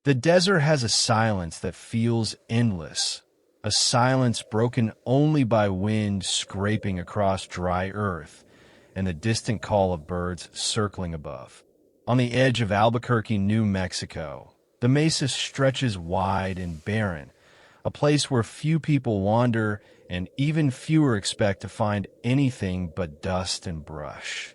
The desert has a silence that feels endless, a silence broken only by wind scraping across dry earth and the distant call of birds circling above. On the edge of Albuquerque, New Mexico, the mesa stretches wide and barren, a place where few people wander and even fewer expect to find anything but dust and brush.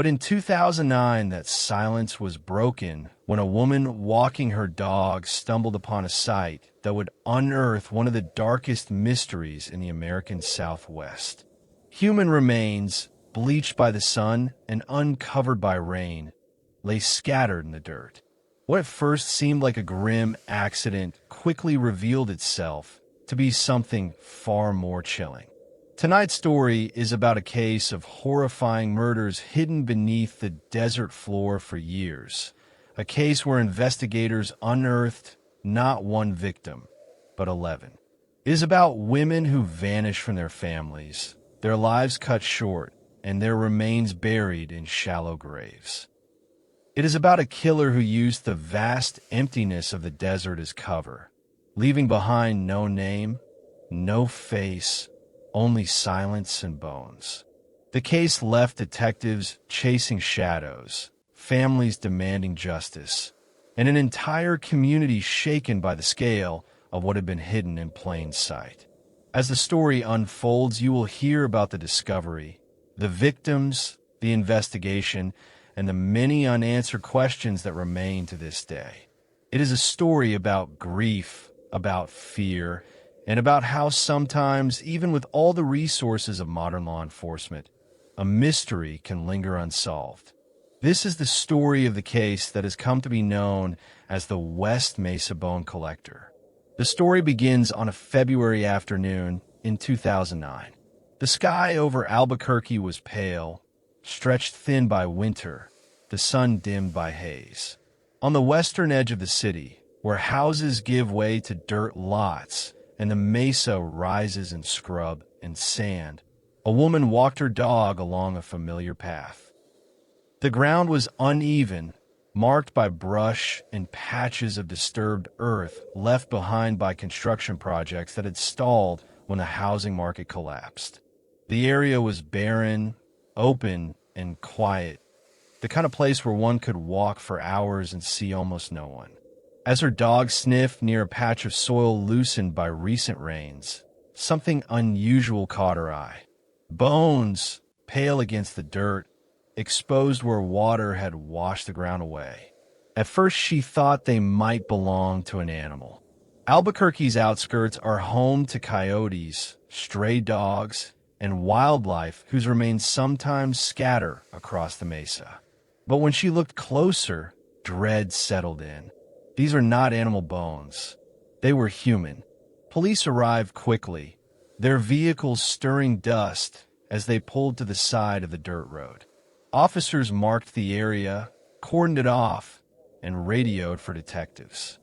But in 2009, that silence was broken when a woman walking her dog stumbled upon a site that would unearth one of the darkest mysteries in the American Southwest. Human remains, bleached by the sun and uncovered by rain, lay scattered in the dirt. What at first seemed like a grim accident quickly revealed itself to be something far more chilling. Tonight's story is about a case of horrifying murders hidden beneath the desert floor for years. A case where investigators unearthed not one victim, but 11. It is about women who vanished from their families, their lives cut short, and their remains buried in shallow graves. It is about a killer who used the vast emptiness of the desert as cover, leaving behind no name, no face, only silence and bones. The case left detectives chasing shadows, families demanding justice, and an entire community shaken by the scale of what had been hidden in plain sight. As the story unfolds, you will hear about the discovery, the victims, the investigation, and the many unanswered questions that remain to this day. It is a story about grief, about fear, and about how sometimes, even with all the resources of modern law enforcement, a mystery can linger unsolved. This is the story of the case that has come to be known as the West Mesa Bone Collector. The story begins on a February afternoon in 2009. The sky over Albuquerque was pale, stretched thin by winter, the sun dimmed by haze. On the western edge of the city, where houses give way to dirt lots and the mesa rises in scrub and sand, a woman walked her dog along a familiar path. The ground was uneven, marked by brush and patches of disturbed earth left behind by construction projects that had stalled when the housing market collapsed. The area was barren, open, and quiet, the kind of place where one could walk for hours and see almost no one. As her dog sniffed near a patch of soil loosened by recent rains, something unusual caught her eye. Bones, pale against the dirt, exposed where water had washed the ground away. At first, she thought they might belong to an animal. Albuquerque's outskirts are home to coyotes, stray dogs, and wildlife whose remains sometimes scatter across the mesa. But when she looked closer, dread settled in. These are not animal bones. They were human. Police arrived quickly, their vehicles stirring dust as they pulled to the side of the dirt road. Officers marked the area, cordoned it off, and radioed for detectives.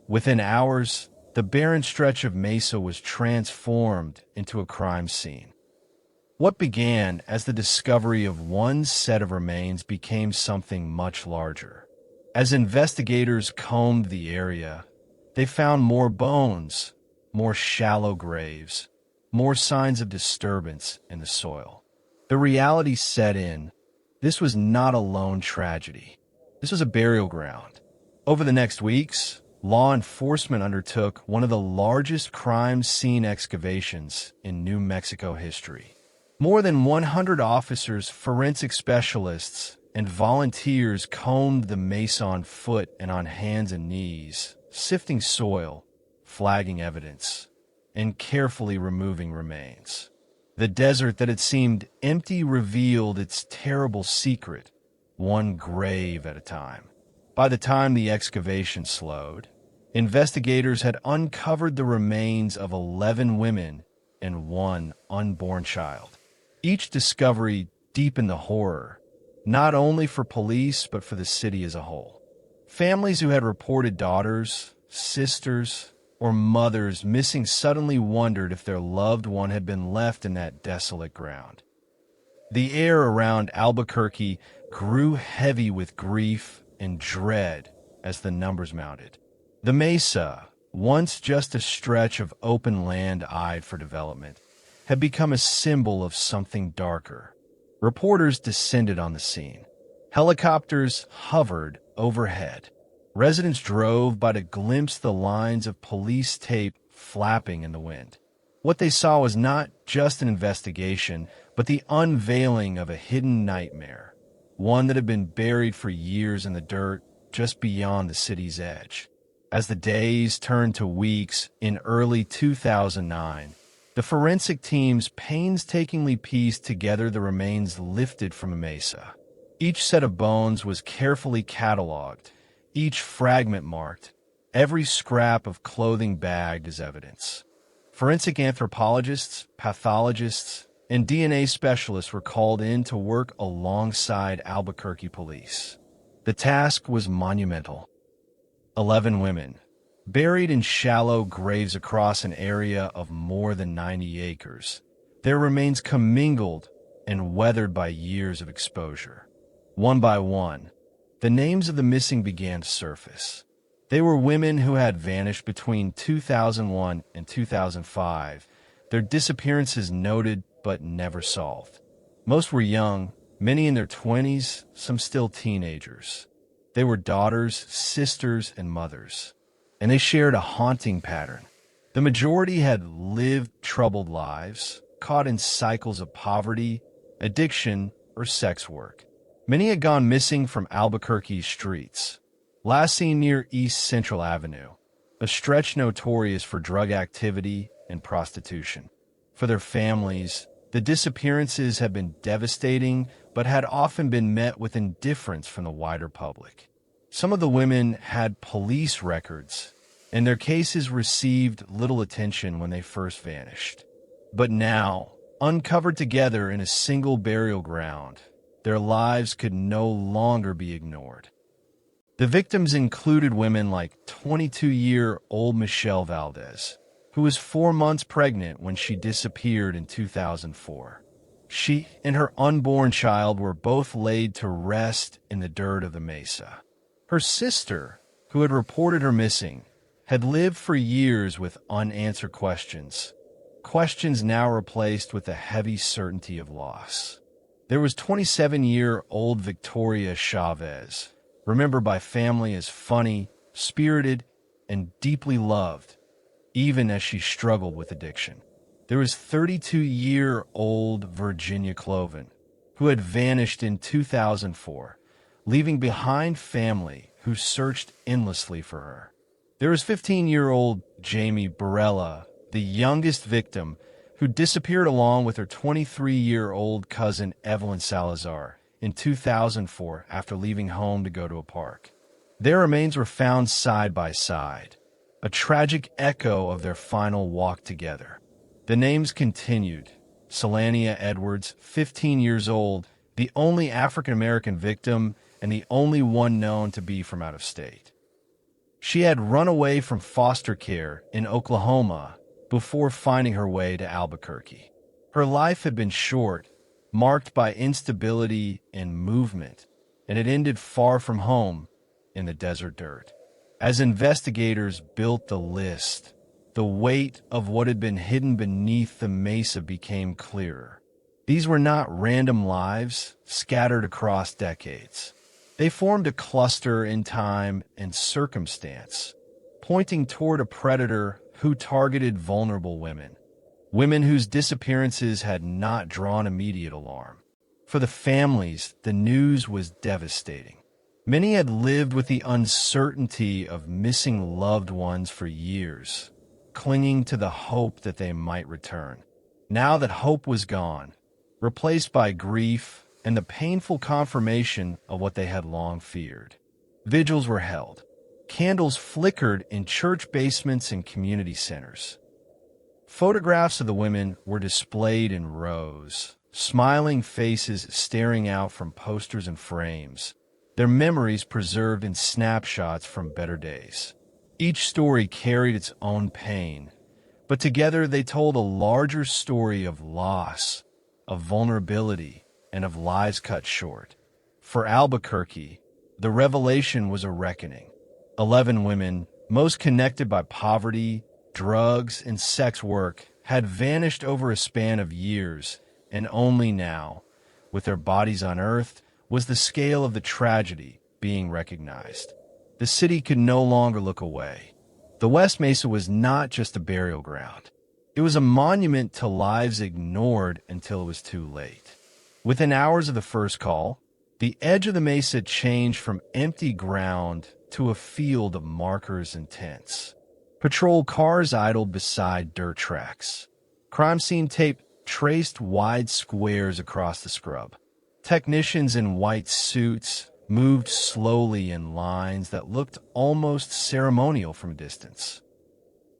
Within hours, the barren stretch of mesa was transformed into a crime scene. What began as the discovery of one set of remains became something much larger. As investigators combed the area, they found more bones, more shallow graves, more signs of disturbance in the soil. The reality set in. This was not a lone tragedy. This was a burial ground. Over the next weeks, law enforcement undertook one of the largest crime scene excavations in New Mexico history. More than 100 officers, forensic specialists, and volunteers combed the mesa on foot and on hands and knees, sifting soil, flagging evidence, and carefully removing remains. The desert that had seemed empty revealed its terrible secret, one grave at a time. By the time the excavation slowed, investigators had uncovered the remains of 11 women and one unborn child. Each discovery deepened the horror, not only for police but for the city as a whole. Families who had reported daughters, sisters, or mothers missing suddenly wondered if their loved one had been left in that desolate ground. The air around Albuquerque grew heavy with grief and dread as the numbers mounted. The Mesa, once just a stretch of open land eyed for development, had become a symbol of something darker. Reporters descended on the scene. Helicopters hovered overhead. Residents drove by to glimpse the lines of police tape flapping in the wind. What they saw was not just an investigation, but the unveiling of a hidden nightmare, one that had been buried for years in the dirt just beyond the city's edge. As the days turned to weeks in early 2009, the forensic teams painstakingly pieced together the remains lifted from a mesa. Each set of bones was carefully cataloged, each fragment marked, every scrap of clothing bagged as evidence. Forensic anthropologists, pathologists, and DNA specialists were called in to work alongside Albuquerque police. The task was monumental. 11 women, buried in shallow graves across an area of more than 90 acres, their remains commingled and weathered by years of exposure. One by one, the names of the missing began to surface. They were women who had vanished between 2001 and 2005, their disappearances noted but never solved. Most were young, many in their 20s, some still teenagers. They were daughters, sisters, and mothers, and they shared a haunting pattern. The majority had lived troubled lives, caught in cycles of poverty, addiction, or sex work. Many had gone missing from Albuquerque's streets, last seen near East Central Avenue, a stretch notorious for drug activity and prostitution. For their families, the disappearances had been devastating, but had often been met with indifference from the wider public. Some of the women had police records, and their cases received little attention when they first vanished. But now, uncovered together in a single burial ground, their lives could no longer be ignored. The victims included women like 22-year-old Michelle Valdez, who was 4 months pregnant when she disappeared in 2004. She and her unborn child were both laid to rest in the dirt of the mesa. Her sister, who had reported her missing, had lived for years with unanswered questions, questions now replaced with a heavy certainty of loss. There was 27-year-old Victoria Chavez, remembered by family as funny, spirited, and deeply loved, even as she struggled with addiction. There was 32-year-old Virginia Cloven, who had vanished in 2004, leaving behind family who searched endlessly for her. There was 15-year-old Jamie Barella, the youngest victim, who disappeared along with her 23-year-old cousin Evelyn Salazar in 2004 after leaving home to go to a park. Their remains were found side by side, a tragic echo of their final walk together. The names continued. Selania Edwards, 15 years old, the only African-American victim and the only one known to be from out of state. She had run away from foster care in Oklahoma before finding her way to Albuquerque. Her life had been short, marked by instability and movement, and it ended far from home in the desert dirt. As investigators built the list, the weight of what had been hidden beneath the mesa became clearer. These were not random lives scattered across decades. They formed a cluster in time and circumstance, pointing toward a predator who targeted vulnerable women, women whose disappearances had not drawn immediate alarm. For the families, the news was devastating. Many had lived with the uncertainty of missing loved ones for years, clinging to the hope that they might return. Now that hope was gone, replaced by grief and the painful confirmation of what they had long feared. Vigils were held. Candles flickered in church basements and community centers. Photographs of the women were displayed in rows, smiling faces staring out from posters and frames, their memories preserved in snapshots from better days. Each story carried its own pain, but together they told a larger story of loss, of vulnerability, and of lives cut short. For Albuquerque, the revelation was a reckoning. 11 women, most connected by poverty, drugs, and sex work, had vanished over a span of years, and only now, with their bodies unearthed, was the scale of the tragedy being recognized. The city could no longer look away. The West Mesa was not just a burial ground. It was a monument to lives ignored until it was too late. Within hours of the first call, the edge of the mesa changed from empty ground to a field of markers and tents. Patrol cars idled beside dirt tracks. Crime scene tape traced wide squares across the scrub. Technicians in white suits moved slowly in lines that looked almost ceremonial from a distance.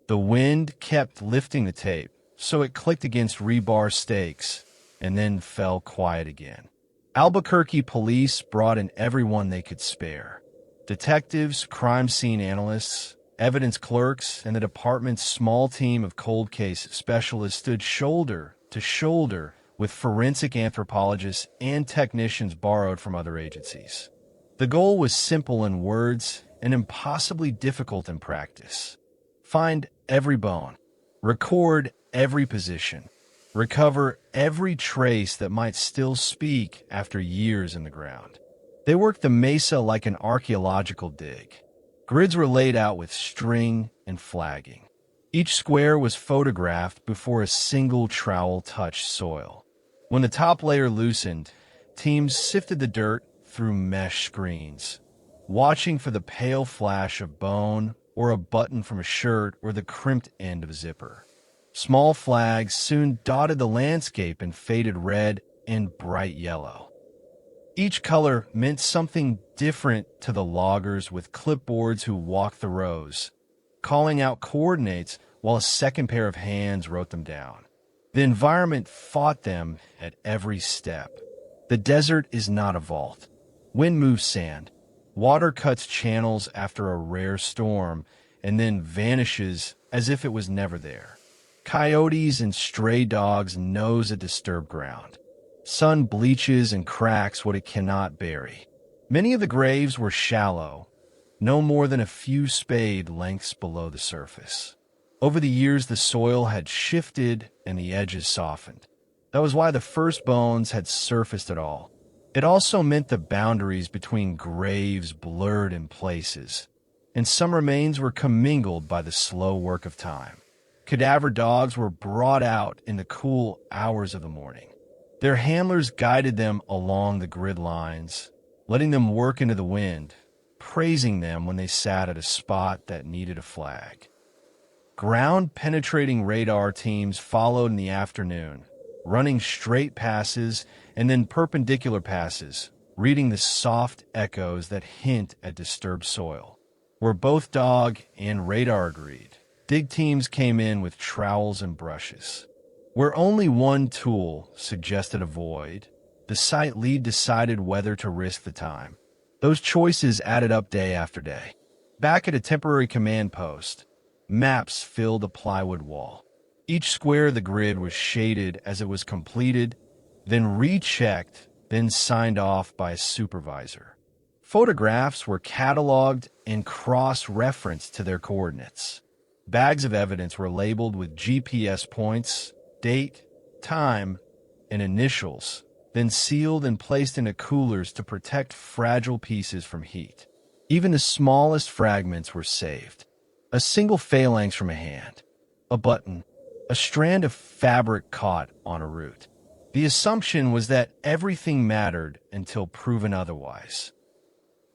The wind kept lifting the tape, so it clicked against rebar stakes and then fell quiet again. Albuquerque police brought in everyone they could spare. Detectives, crime scene analysts, evidence clerks, and the department's small team of cold case specialists stood shoulder to shoulder with forensic anthropologists and technicians borrowed from other agencies. The goal was simple in words and impossibly difficult in practice. Find every bone, record every position, recover every trace that might still speak after years in the ground. They worked the mesa like an archaeological dig. Grids were laid out with string and flagging. Each square was photographed before a single trowel touched soil. When the top layer loosened, teams sifted the dirt through mesh screens, watching for the pale flash of bone or a button from a shirt or the crimped end of a zipper. Small flags soon dotted the landscape in faded red and bright yellow. Each color meant something different to the loggers with clipboards who walked the rows, calling out coordinates while a second pair of hands wrote them down. The environment fought them at every step. The desert is not a vault. Wind moves sand. Water cuts channels after a rare storm and then vanishes as if it was never there. Coyotes and stray dogs nose at disturbed ground. Sun bleaches and cracks what it cannot bury. Many of the graves were shallow, no more than a few spade lengths below the surface. Over the years, the soil had shifted and the edges softened. That was why the first bones had surfaced at all. It also meant the boundaries between graves blurred in places, and some remains were commingled by the slow work of time. Cadaver dogs were brought out in the cool hours of the morning. Their handlers guided them along the grid lines, letting them work into the wind, praising them when they sat at a spot that needed a flag. Ground-penetrating radar teams followed in the afternoon, running straight passes and then perpendicular passes, reading the soft echoes that hint at disturbed soil. Where both dog and radar agreed, dig teams came in with trowels and brushes. Where only one tool suggested a void, the site lead decided whether to risk the time. Those choices added up day after day. Back at a temporary command post, maps filled a plywood wall. Each square of the grid was shaded as it was completed, then rechecked, then signed off by a supervisor. Photographs were cataloged and cross-referenced to their coordinates. Bags of evidence were labeled with GPS points, date, time, and initials, then sealed and placed into coolers to protect fragile pieces from heat. Even the smallest fragments were saved. A single phalanx from a hand, a button, a strand of fabric caught on a root. The assumption was that everything mattered until proven otherwise.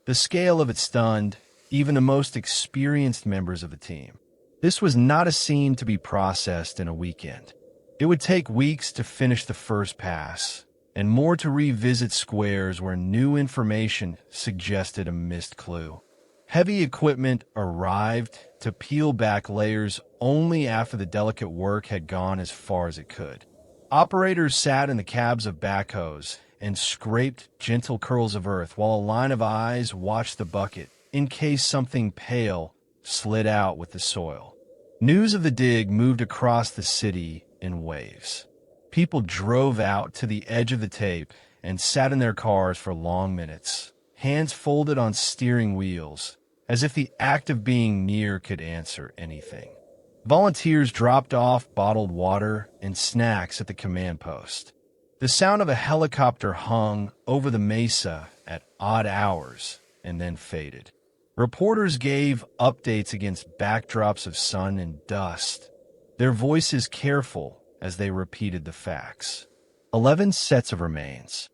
The scale of it stunned even the most experienced members of the team. This was not a scene to be processed in a weekend. It would take weeks to finish the first pass, and more to revisit squares where new information suggested a missed clue. Heavy equipment arrived to peel back layers only after the delicate work had gone as far as it could. Operators sat in the cabs of backhoes and scraped gentle curls of earth while a line of eyes watched the bucket in case something pale slid out with the soil. News of the dig moved across the city in waves. People drove out to the edge of the tape and sat in their cars for long minutes, hands folded on steering wheels, as if the act of being near could answer anything. Volunteers dropped off bottled water and snacks at the command post. The sound of a helicopter hung over the mesa at odd hours and then faded. Reporters gave updates against backdrops of sun and dust, their voices careful as they repeated the facts. 11 sets of remains.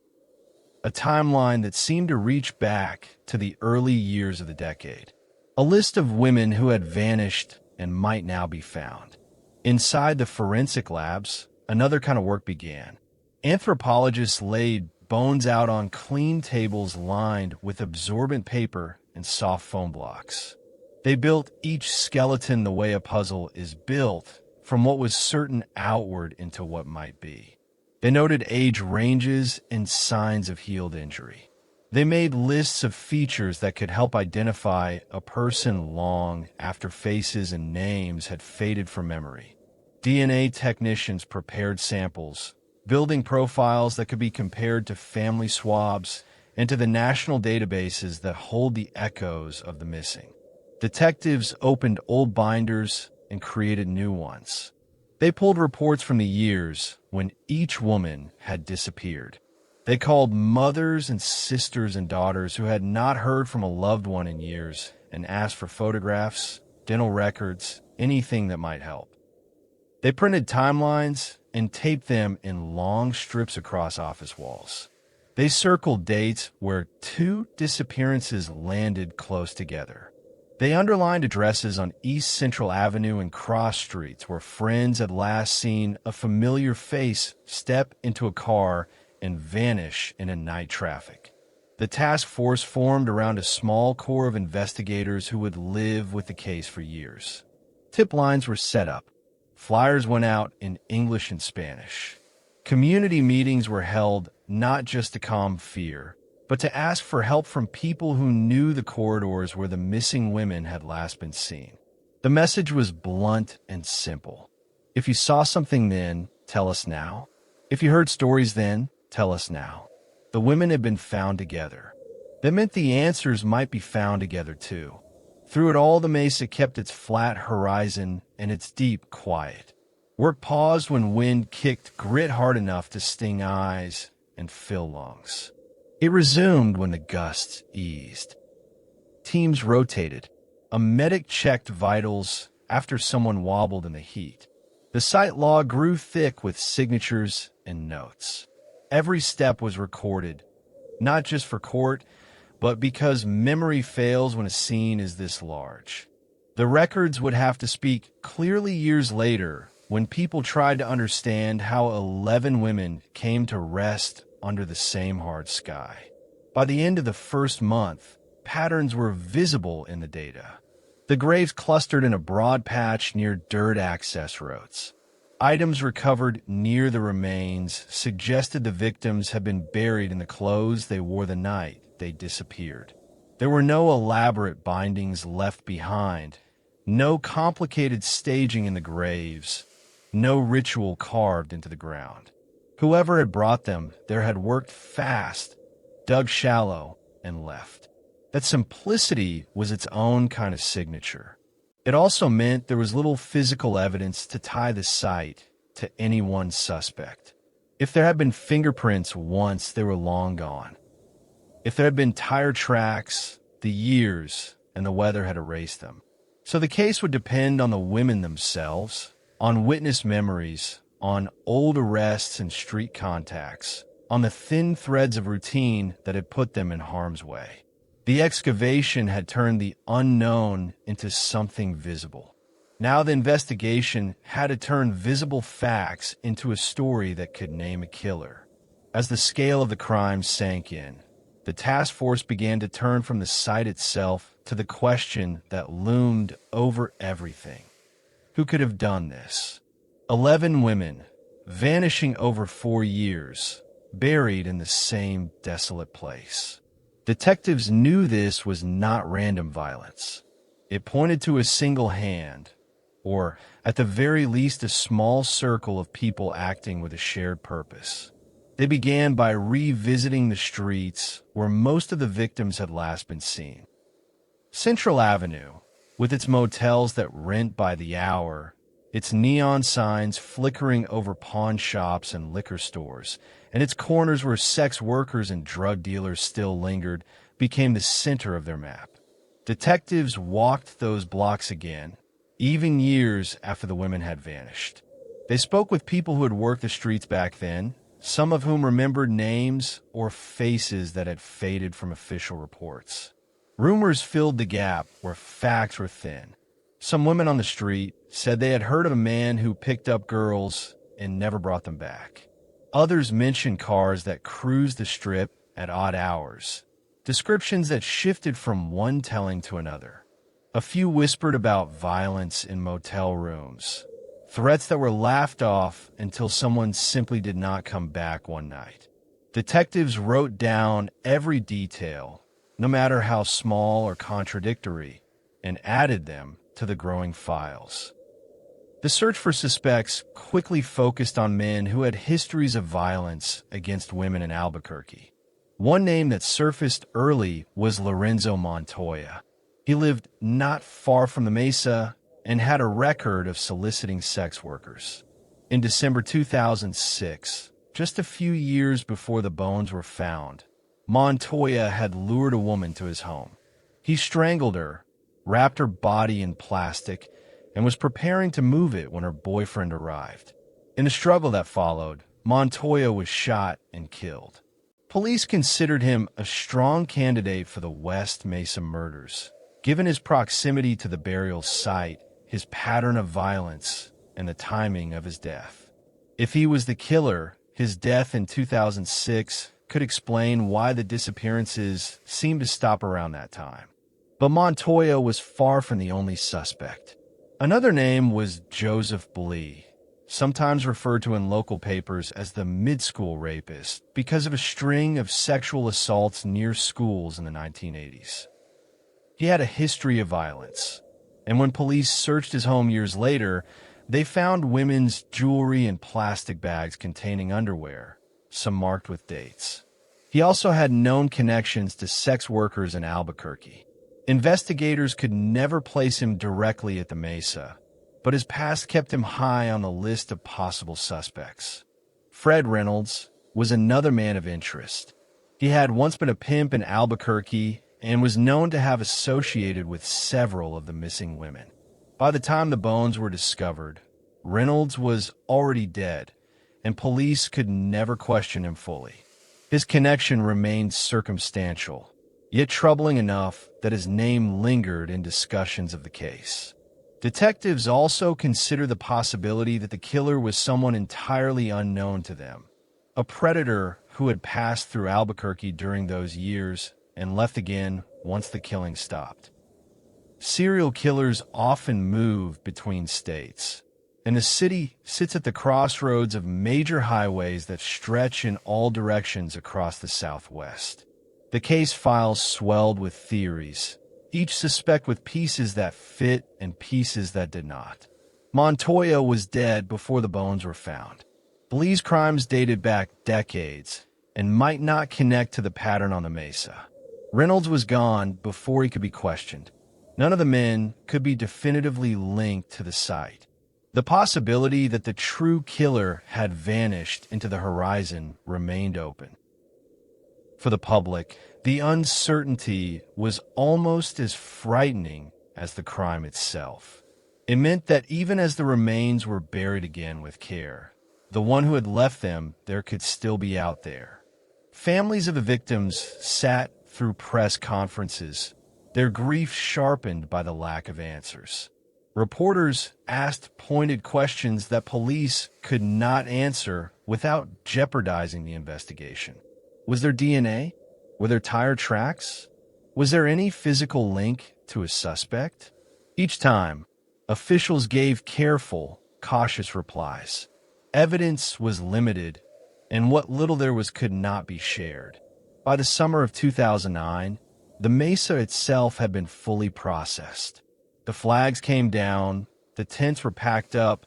A timeline that seemed to reach back to the early years of the decade. A list of women who had vanished and might now be found. Inside the forensic labs, another kind of work began. Anthropologists laid bones out on clean tables lined with absorbent paper and soft foam blocks. They built each skeleton the way a puzzle is built, from what was certain outward into what might be. They noted age ranges and signs of healed injury. They made lists of features that could help identify a person long after faces and names had faded from memory. DNA technicians prepared samples, building profiles that could be compared to family swabs and to the national databases that hold the echoes of the missing. Detectives opened old binders and created new ones. They pulled reports from the years when each woman had disappeared. They called mothers and sisters and daughters who had not heard from a loved one in years and asked for photographs, dental records, anything that might help. They printed timelines and taped them in long strips across office walls. They circled dates where two disappearances landed close together. They underlined addresses on East Central Avenue and cross streets where friends had last seen a familiar face step into a car and vanish in a night traffic. The task force formed around a small core of investigators who would live with the case for years. Tip lines were set up. Flyers went out in English and Spanish. Community meetings were held not just to calm fear, but to ask for help from people who knew the corridors where the missing women had last been seen. The message was blunt and simple. If you saw something then, tell us now. If you heard stories then, tell us now. The women had been found together. That meant the answers might be found together too. Through it all, the mesa kept its flat horizon and its deep quiet. Work paused when wind kicked grit hard enough to sting eyes and fill lungs. It resumed when the gusts eased. Teams rotated. A medic checked vitals after someone wobbled in the heat. The site log grew thick with signatures and notes. Every step was recorded, not just for court, but because memory fails when a scene is this large. The records would have to speak clearly years later when people tried to understand how 11 women came to rest under the same hard sky. By the end of the first month, patterns were visible in the data. The graves clustered in a broad patch near dirt access roads. Items recovered near the remains suggested the victims had been buried in the clothes they wore the night they disappeared. There were no elaborate bindings left behind, no complicated staging in the graves, no ritual carved into the ground. Whoever had brought them there had worked fast, dug shallow, and left. That simplicity was its own kind of signature. It also meant there was little physical evidence to tie the site to any one suspect. If there had been fingerprints once, they were long gone. If there had been tire tracks, the years and the weather had erased them. So the case would depend on the women themselves, on witness memories, on old arrests and street contacts, on the thin threads of routine that had put them in harm's way. The excavation had turned the unknown into something visible. Now the investigation had to turn visible facts into a story that could name a killer. As the scale of the crime sank in, the task force began to turn from the site itself to the question that loomed over everything. Who could have done this? 11 women, vanishing over 4 years, buried in the same desolate place. Detectives knew this was not random violence. It pointed to a single hand, or at the very least a small circle of people acting with a shared purpose. They began by revisiting the streets where most of the victims had last been seen. Central Avenue, with its motels that rent by the hour, its neon signs flickering over pawn shops and liquor stores, and its corners where sex workers and drug dealers still lingered, became the center of their map. Detectives walked those blocks again, even years after the women had vanished. They spoke with people who had worked the streets back then, some of whom remembered names or faces that had faded from official reports. Rumors filled the gap where facts were thin. Some women on the street said they had heard of a man who picked up girls and never brought them back. Others mentioned cars that cruised the strip at odd hours, descriptions that shifted from one telling to another. A few whispered about violence in motel rooms, threats that were laughed off until someone simply did not come back one night. Detectives wrote down every detail, no matter how small or contradictory, and added them to the growing files. The search for suspects quickly focused on men who had histories of violence against women in Albuquerque. One name that surfaced early was Lorenzo Montoya. He lived not far from the Mesa and had a record of soliciting sex workers. In December 2006, just a few years before the bones were found, Montoya had lured a woman to his home. He strangled her, wrapped her body in plastic, and was preparing to move it when her boyfriend arrived. In the struggle that followed, Montoya was shot and killed. Police considered him a strong candidate for the West Mesa murders, given his proximity to the burial site, his pattern of violence, and the timing of his death. If he was the killer, his death in 2006 could explain why the disappearances seemed to stop around that time. But Montoya was far from the only suspect. Another name was Joseph Blee, sometimes referred to in local papers as the mid-school rapist because of a string of sexual assaults near schools in the 1980s. He had a history of violence, and when police searched his home years later, they found women's jewelry and plastic bags containing underwear, some marked with dates. He also had known connections to sex workers in Albuquerque. Investigators could never place him directly at the Mesa, but his past kept him high on the list of possible suspects. Fred Reynolds was another man of interest. He had once been a pimp in Albuquerque and was known to have associated with several of the missing women. By the time the bones were discovered, Reynolds was already dead, and police could never question him fully. His connection remained circumstantial, yet troubling enough that his name lingered in discussions of the case. Detectives also consider the possibility that the killer was someone entirely unknown to them, a predator who had passed through Albuquerque during those years and left again once the killing stopped. Serial killers often move between states, and the city sits at the crossroads of major highways that stretch in all directions across the Southwest. The case files swelled with theories, each suspect with pieces that fit and pieces that did not. Montoya was dead before the bones were found. Blee's crimes dated back decades and might not connect to the pattern on the Mesa. Reynolds was gone before he could be questioned. None of the men could be definitively linked to the site. The possibility that the true killer had vanished into the horizon remained open. For the public, the uncertainty was almost as frightening as the crime itself. It meant that even as the remains were buried again with care, the one who had left them there could still be out there. Families of the victims sat through press conferences, their grief sharpened by the lack of answers. Reporters asked pointed questions that police could not answer without jeopardizing the investigation. Was there DNA? Were there tire tracks? Was there any physical link to a suspect? Each time, officials gave careful, cautious replies. Evidence was limited, and what little there was could not be shared. By the summer of 2009, the Mesa itself had been fully processed. The flags came down, the tents were packed up,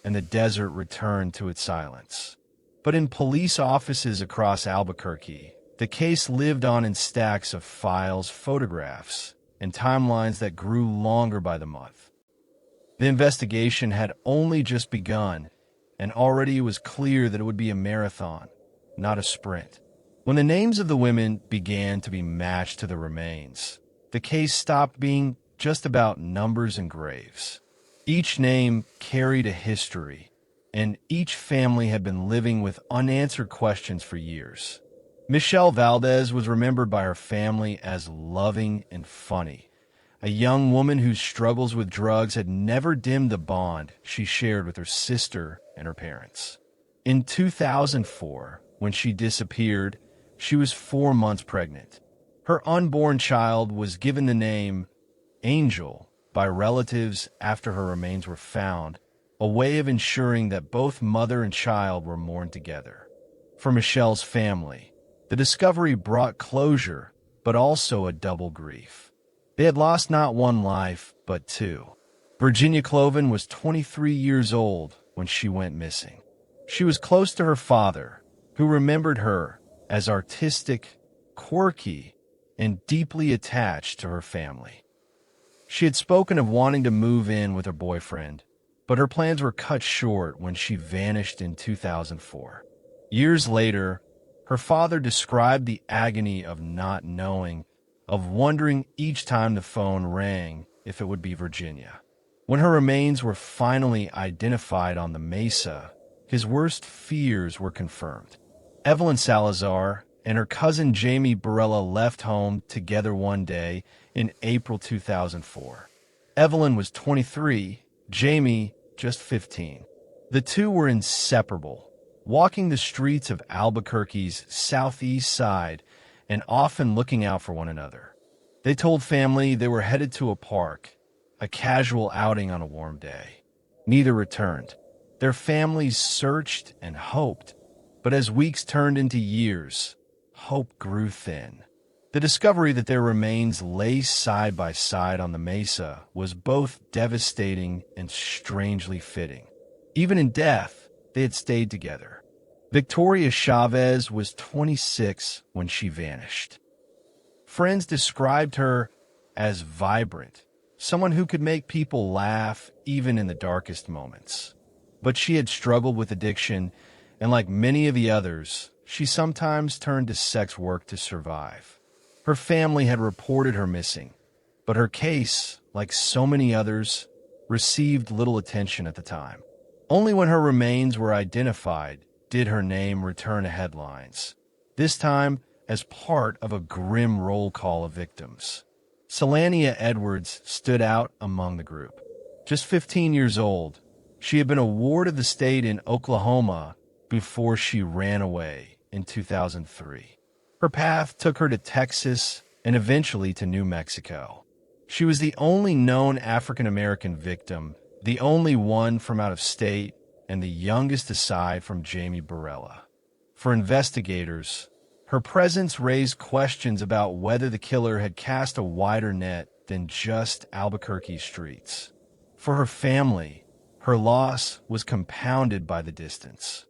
and the desert returned to its silence. But in police offices across Albuquerque, the case lived on in stacks of files, photographs, and timelines that grew longer by the month. The investigation had only just begun, and already it was clear that it would be a marathon, not a sprint. When the names of the women began to be matched to the remains, the case stopped being just about numbers and graves. Each name carried a history, and each family had been living with unanswered questions for years. Michelle Valdez was remembered by her family as loving and funny, a young woman whose struggles with drugs had never dimmed the bond she shared with her sister and her parents. In 2004, when she disappeared, she was 4 months pregnant. Her unborn child was given the name Angel by relatives after her remains were found, a way of ensuring that both mother and child were mourned together. For Michelle's family, the discovery brought closure, but also a double grief. They had lost not one life, but two. Virginia Cloven was 23 years old when she went missing. She was close to her father, who remembered her as artistic, quirky, and deeply attached to her family. She had spoken of wanting to move in with her boyfriend, but her plans were cut short when she vanished in 2004. Years later, her father described the agony of not knowing, of wondering each time the phone rang if it would be Virginia. When her remains were finally identified on the mesa, his worst fears were confirmed. Evelyn Salazar and her cousin Jamie Barella left home together one day in April 2004. Evelyn was 23, Jamie just 15. The two were inseparable, walking the streets of Albuquerque's southeast side and often looking out for one another. They told family they were headed to a park, a casual outing on a warm day. Neither returned. Their families searched and hoped, but as weeks turned into years, hope grew thin. The discovery that their remains lay side by side on the mesa was both devastating and strangely fitting. Even in death, they had stayed together. Victoria Chavez was 26 when she vanished. Friends described her as vibrant, someone who could make people laugh even in the darkest moments. But she had struggled with addiction, and like many of the others, she sometimes turned to sex work to survive. Her family had reported her missing, but her case, like so many others, received little attention at the time. Only when her remains were identified did her name return to headlines, this time as part of a grim roll call of victims. Selania Edwards stood out among the group. Just 15 years old, she had been a ward of the state in Oklahoma before she ran away in 2003. Her path took her to Texas and eventually to New Mexico. She was the only known African-American victim, the only one from out of state, and the youngest aside from Jamie Barella. For investigators, her presence raised questions about whether the killer had cast a wider net than just Albuquerque streets. For her family, her loss was compounded by the distance.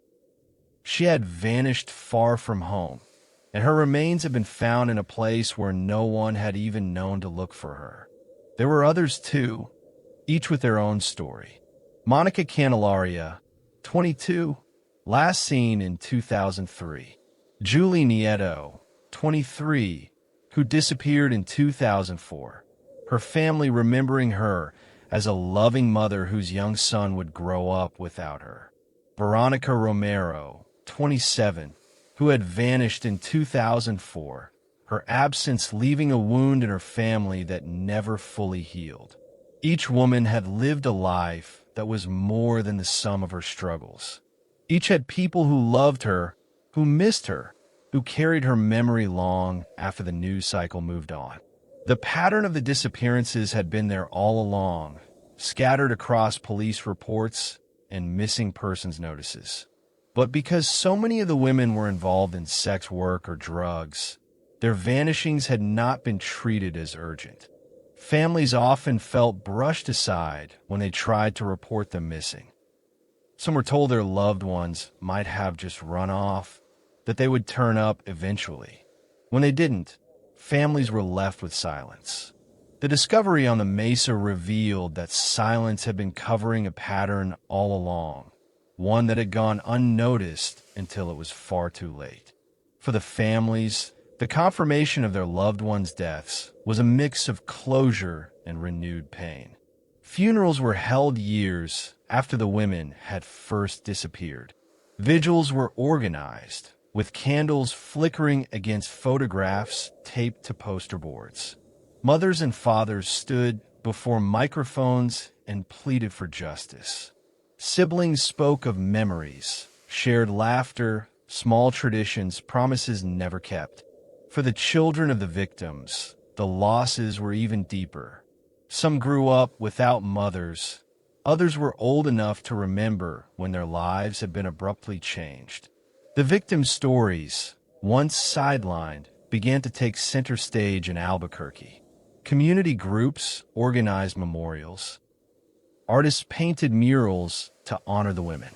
She had vanished far from home, and her remains had been found in a place where no one had even known to look for her. There were others too, each with their own story. Monica Candelaria, 22, last seen in 2003. Julie Nieto, 23, who disappeared in 2004. Her family remembering her as a loving mother whose young son would grow up without her. Veronica Romero, 27, who had vanished in 2004, her absence leaving a wound in her family that never fully healed. Each woman had lived a life that was more than the sum of her struggles. Each had people who loved her, who missed her, who carried her memory long after the news cycle moved on. The pattern of the disappearances had been there all along, scattered across police reports and missing persons notices. But because so many of the women were involved in sex work or drugs, their vanishings had not been treated as urgent. Families often felt brushed aside when they tried to report them missing. Some were told their loved ones might have just run off, that they would turn up eventually. When they didn't, families were left with silence. The discovery on the mesa revealed that silence had been covering a pattern all along, one that had gone unnoticed until it was far too late. For the families, the confirmation of their loved ones' deaths was a mix of closure and renewed pain. Funerals were held years after the women had first disappeared. Vigils were organized, with candles flickering against photographs taped to poster boards. Mothers and fathers stood before microphones and pleaded for justice. Siblings spoke of memories, shared laughter, small traditions, promises never kept. For the children of the victims, the losses were even deeper. Some grew up without mothers. Others were old enough to remember when their lives had been abruptly changed. The victims' stories, once sidelined, began to take center stage in Albuquerque. Community groups organized memorials. Artists painted murals to honor the women.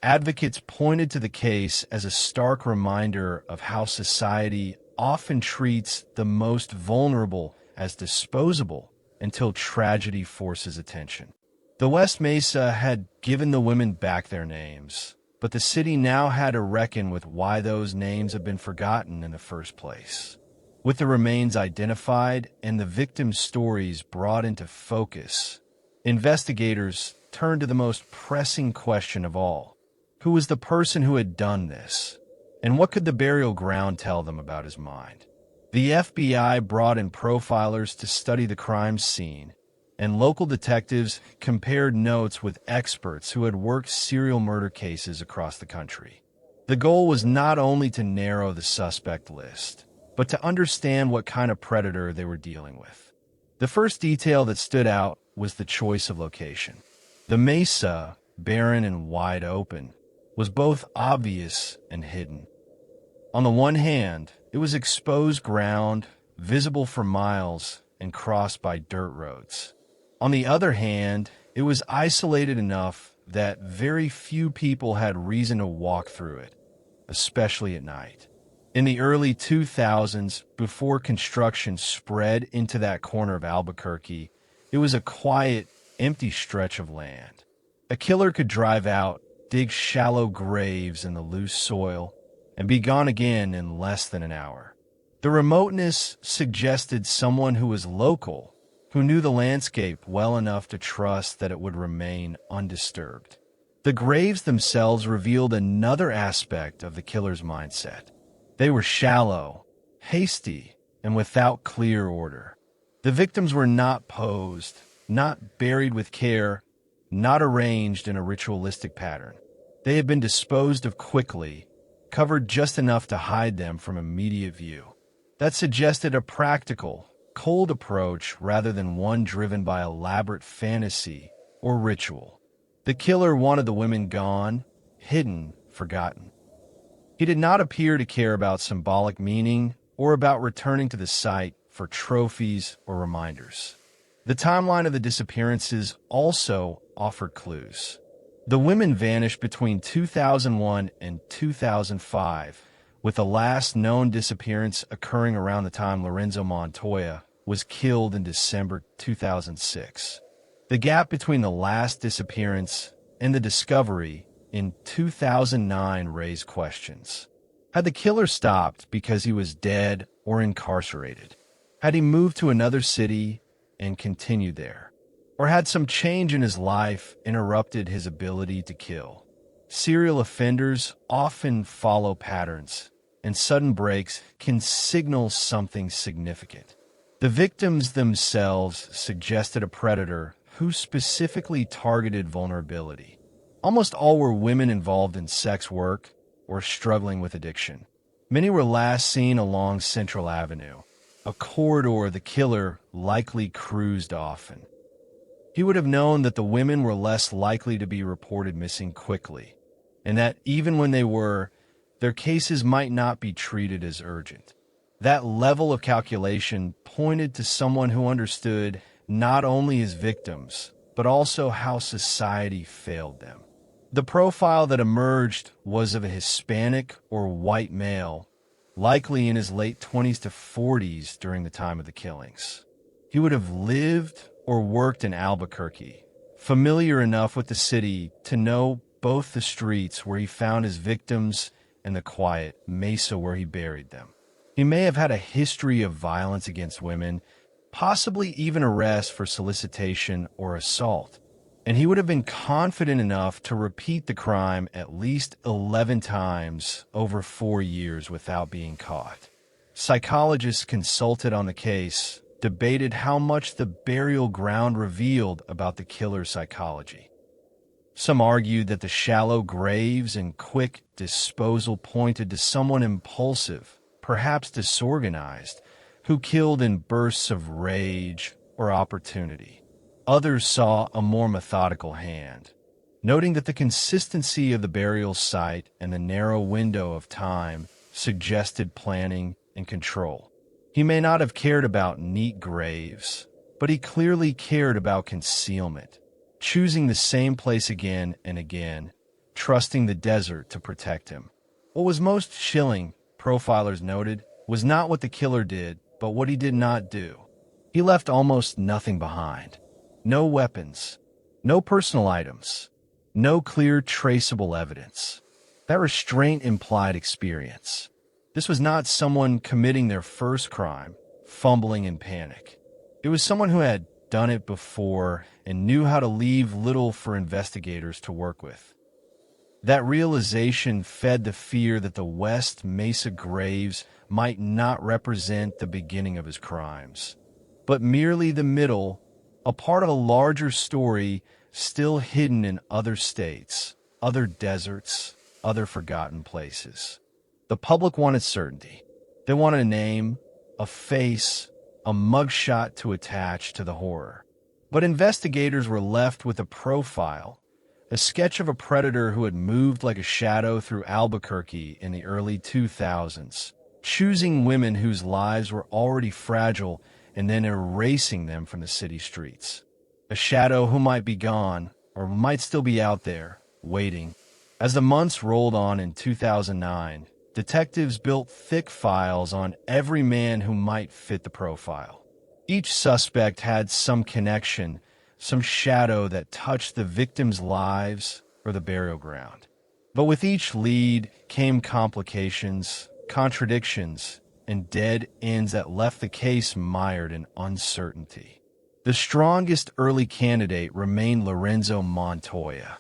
Advocates pointed to the case as a stark reminder of how society often treats the most vulnerable as disposable until tragedy forces attention. The West Mesa had given the women back their names, but the city now had to reckon with why those names had been forgotten in the first place. With the remains identified and the victims' stories brought into focus, investigators turned to the most pressing question of all. Who was the person who had done this? And what could the burial ground tell them about his mind? The FBI brought in profilers to study the crime scene, and local detectives compared notes with experts who had worked serial murder cases across the country. The goal was not only to narrow the suspect list, but to understand what kind of predator they were dealing with. The first detail that stood out was the choice of location. The mesa, barren and wide open, was both obvious and hidden. On the one hand, it was exposed ground, visible for miles, and crossed by dirt roads. On the other hand, it was isolated enough that very few people had reason to walk through it, especially at night. In the early 2000s, before construction spread into that corner of Albuquerque, it was a quiet, empty stretch of land. A killer could drive out, dig shallow graves in the loose soil, and be gone again in less than an hour. The remoteness suggested someone who was local, who knew the landscape well enough to trust that it would remain undisturbed. The graves themselves revealed another aspect of the killer's mindset. They were shallow, hasty, and without clear order. The victims were not posed, not buried with care, not arranged in a ritualistic pattern. They had been disposed of quickly, covered just enough to hide them from immediate view. That suggested a practical, cold approach rather than one driven by elaborate fantasy or ritual. The killer wanted the women gone, hidden, forgotten. He did not appear to care about symbolic meaning or about returning to the site for trophies or reminders. The timeline of the disappearances also offered clues. The women vanished between 2001 and 2005, with the last known disappearance occurring around the time Lorenzo Montoya was killed in December 2006. The gap between the last disappearance and the discovery in 2009 raised questions. Had the killer stopped because he was dead or incarcerated? Had he moved to another city and continued there? Or had some change in his life interrupted his ability to kill? Serial offenders often follow patterns, and sudden breaks can signal something significant. The victims themselves suggested a predator who specifically targeted vulnerability. Almost all were women involved in sex work or struggling with addiction. Many were last seen along Central Avenue, a corridor the killer likely cruised often. He would have known that the women were less likely to be reported missing quickly, and that even when they were, their cases might not be treated as urgent. That level of calculation pointed to someone who understood not only his victims, but also how society failed them. The profile that emerged was of a Hispanic or white male, likely in his late 20s to 40s during the time of the killings. He would have lived or worked in Albuquerque, familiar enough with the city to know both the streets where he found his victims and the quiet mesa where he buried them. He may have had a history of violence against women, possibly even arrest for solicitation or assault, and he would have been confident enough to repeat the crime at least 11 times over 4 years without being caught. Psychologists consulted on the case debated how much the burial ground revealed about the killer's psychology. Some argued that the shallow graves and quick disposal pointed to someone impulsive, perhaps disorganized, who killed in bursts of rage or opportunity. Others saw a more methodical hand, noting that the consistency of the burial site and the narrow window of time suggested planning and control. He may not have cared about neat graves, but he clearly cared about concealment, choosing the same place again and again, trusting the desert to protect him. What was most chilling, profilers noted, was not what the killer did, but what he did not do. He left almost nothing behind. No weapons, no personal items, no clear traceable evidence. That restraint implied experience. This was not someone committing their first crime, fumbling in panic. It was someone who had done it before and knew how to leave little for investigators to work with. That realization fed the fear that the West Mesa graves might not represent the beginning of his crimes, but merely the middle, a part of a larger story still hidden in other states, other deserts, other forgotten places. The public wanted certainty. They wanted a name, a face, a mugshot to attach to the horror. But investigators were left with a profile, a sketch of a predator who had moved like a shadow through Albuquerque in the early 2000s, choosing women whose lives were already fragile and then erasing them from the city streets. A shadow who might be gone, or might still be out there, waiting. As the months rolled on in 2009, detectives built thick files on every man who might fit the profile. Each suspect had some connection, some shadow that touched the victims' lives or the burial ground. But with each lead came complications, contradictions, and dead ends that left the case mired in uncertainty. The strongest early candidate remained Lorenzo Montoya.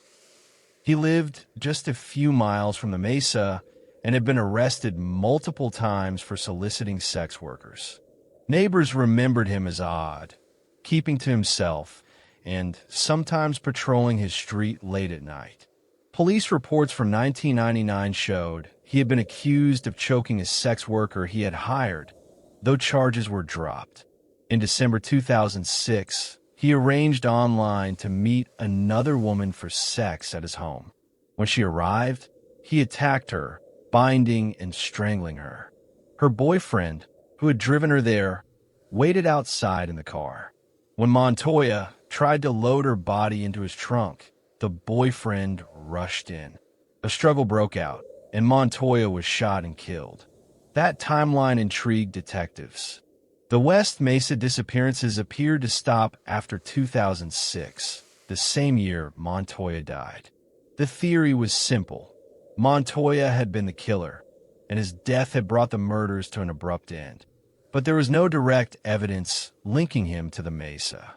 He lived just a few miles from the Mesa and had been arrested multiple times for soliciting sex workers. Neighbors remembered him as odd, keeping to himself, and sometimes patrolling his street late at night. Police reports from 1999 showed he had been accused of choking a sex worker he had hired, though charges were dropped. In December 2006, he arranged online to meet another woman for sex at his home. When she arrived, he attacked her, binding and strangling her. Her boyfriend, who had driven her there, waited outside in the car. When Montoya tried to load her body into his trunk, the boyfriend rushed in. A struggle broke out, and Montoya was shot and killed. That timeline intrigued detectives. The West Mesa disappearances appeared to stop after 2006, the same year Montoya died. The theory was simple. Montoya had been the killer, and his death had brought the murders to an abrupt end. But there was no direct evidence linking him to the Mesa.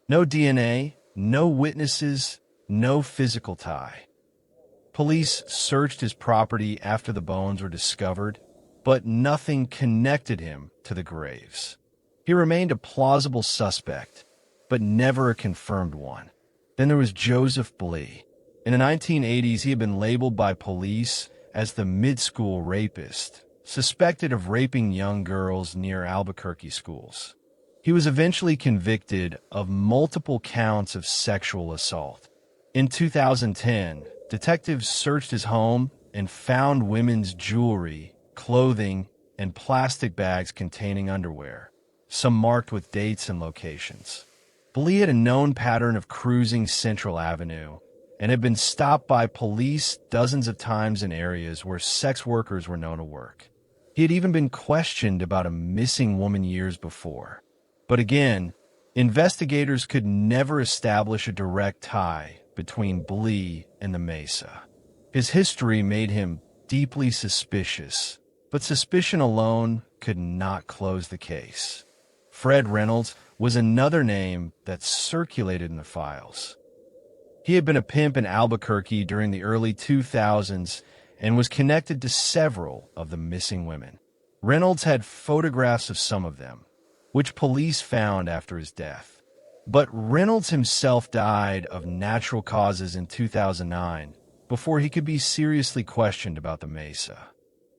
No DNA, no witnesses, no physical tie. Police searched his property after the bones were discovered, but nothing connected him to the graves. He remained a plausible suspect, but never a confirmed one. Then there was Joseph Blee. In the 1980s, he had been labeled by police as the mid-school rapist, suspected of raping young girls near Albuquerque schools. He was eventually convicted of multiple counts of sexual assault. In 2010, detectives searched his home and found women's jewelry, clothing, and plastic bags containing underwear, some marked with dates and locations. Blee had a known pattern of cruising Central Avenue and had been stopped by police dozens of times in areas where sex workers were known to work. He had even been questioned about a missing woman years before. But again, Investigators could never establish a direct tie between Blee and the Mesa. His history made him deeply suspicious, but suspicion alone could not close the case. Fred Reynolds was another name that circulated in the files. He had been a pimp in Albuquerque during the early 2000s and was connected to several of the missing women. Reynolds had photographs of some of them, which police found after his death. But Reynolds himself died of natural causes in 2009 before he could be seriously questioned about the Mesa.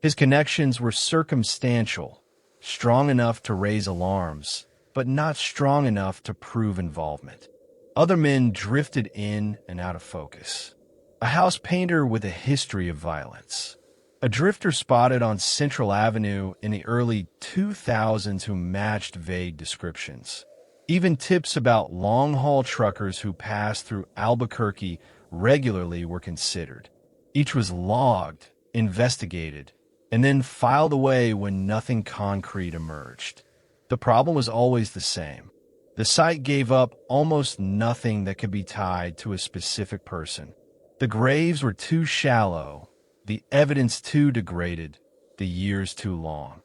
His connections were circumstantial, strong enough to raise alarms, but not strong enough to prove involvement. Other men drifted in and out of focus. A house painter with a history of violence. A drifter spotted on Central Avenue in the early 2000s who matched vague descriptions. Even tips about long-haul truckers who passed through Albuquerque regularly were considered. Each was logged, investigated, and then filed away when nothing concrete emerged. The problem was always the same. The site gave up almost nothing that could be tied to a specific person. The graves were too shallow, the evidence too degraded, the years too long.